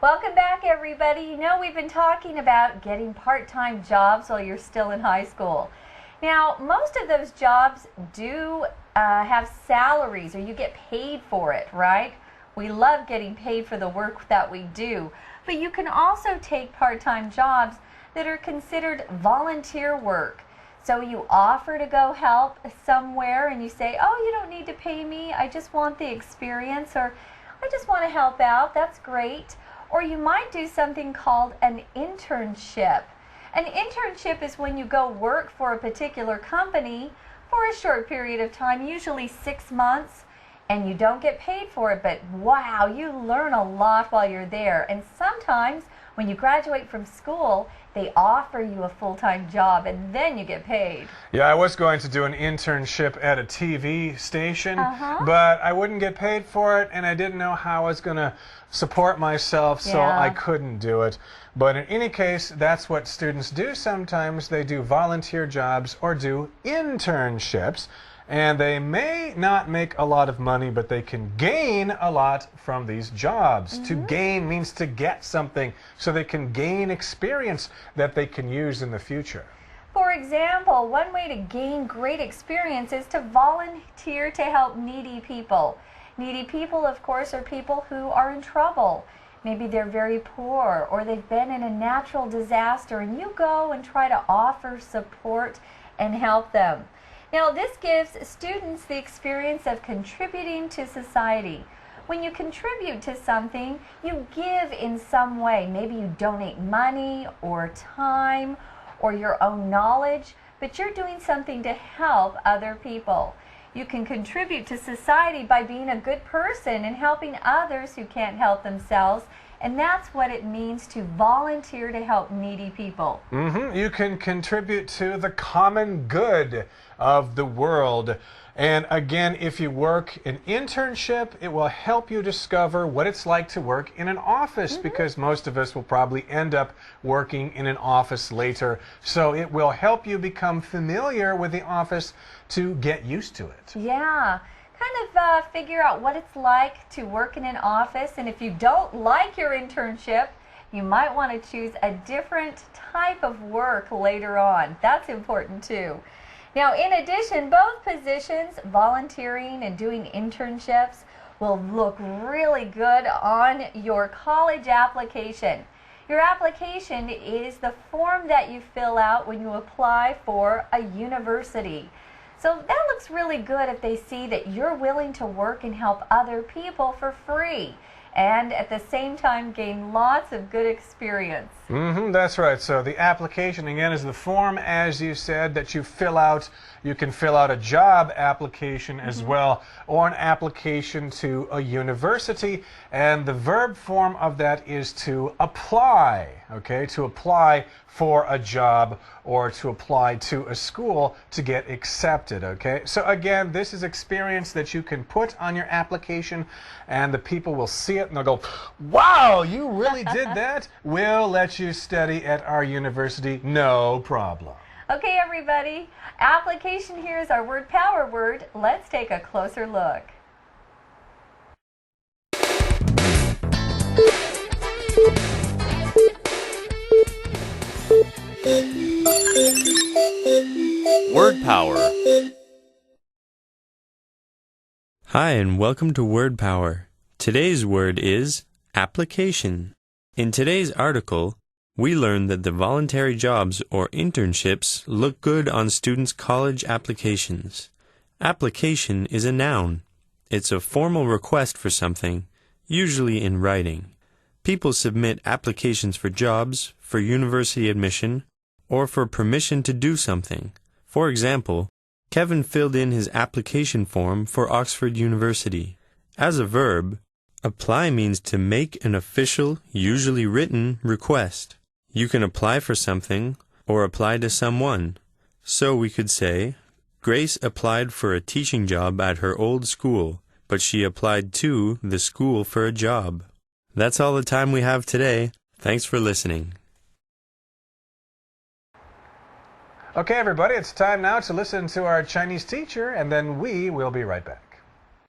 Welcome back, everybody. You know, we've been talking about getting part-time jobs while you're still in high school. Now, most of those jobs do have salaries, or you get paid for it, right? We love getting paid for the work that we do. But you can also take part-time jobs that are considered volunteer work. So you offer to go help somewhere and you say, oh, you don't need to pay me, I just want the experience, or I just want to help out, that's great. Or you might do something called an internship. An internship is when you go work for a particular company for a short period of time, usually 6 months, and you don't get paid for it, but wow, you learn a lot while you're there. And sometimes when you graduate from school, they offer you a full-time job and then you get paid. Yeah, I was going to do an internship at a TV station, but I wouldn't get paid for it and I didn't know how I was going to support myself, so I couldn't do it. But in any case, that's what students do sometimes. They do volunteer jobs or do internships. And they may not make a lot of money, but they can gain a lot from these jobs. To gain means to get something, so they can gain experience that they can use in the future. For example, one way to gain great experience is to volunteer to help needy people. Needy people, of course, are people who are in trouble. Maybe they're very poor, or they've been in a natural disaster, and you go and try to offer support and help them. Now, this gives students the experience of contributing to society. When you contribute to something, you give in some way. Maybe you donate money or time or your own knowledge, but you're doing something to help other people. You can contribute to society by being a good person and helping others who can't help themselves. And that's what it means to volunteer to help needy people. You can contribute to the common good of the world. And again, if you work an internship, it will help you discover what it's like to work in an office, because most of us will probably end up working in an office later. So it will help you become familiar with the office to get used to it. Yeah. Kind of figure out what it's like to work in an office, and if you don't like your internship, you might want to choose a different type of work later on. That's important too. Now, in addition, both positions, volunteering and doing internships, will look really good on your college application. Your application is the form that you fill out when you apply for a university. So that looks really good if they see that you're willing to work and help other people for free, and at the same time gain lots of good experience. That's right. So the application, again, is the form, as you said, that you fill out. You can fill out a job application as well, or an application to a university, and the verb form of that is to apply, okay? To apply for a job or to apply to a school to get accepted, okay? So again, this is experience that you can put on your application, and the people will see it and they'll go, wow, you really did that? We'll let you study at our university, no problem. Okay, everybody, application here is our word power word. Let's take a closer look. Word Power. Hi, and welcome to Word Power. Today's word is application. In today's article, we learned that the voluntary jobs or internships look good on students' college applications. Application is a noun. It's a formal request for something, usually in writing. People submit applications for jobs, for university admission, or for permission to do something. For example, Kevin filled in his application form for Oxford University. As a verb, apply means to make an official, usually written, request. You can apply for something or apply to someone. So we could say, Grace applied for a teaching job at her old school, but she applied to the school for a job. That's all the time we have today. Thanks for listening. Okay, everybody, it's time now to listen to our Chinese teacher, and then we will be right back.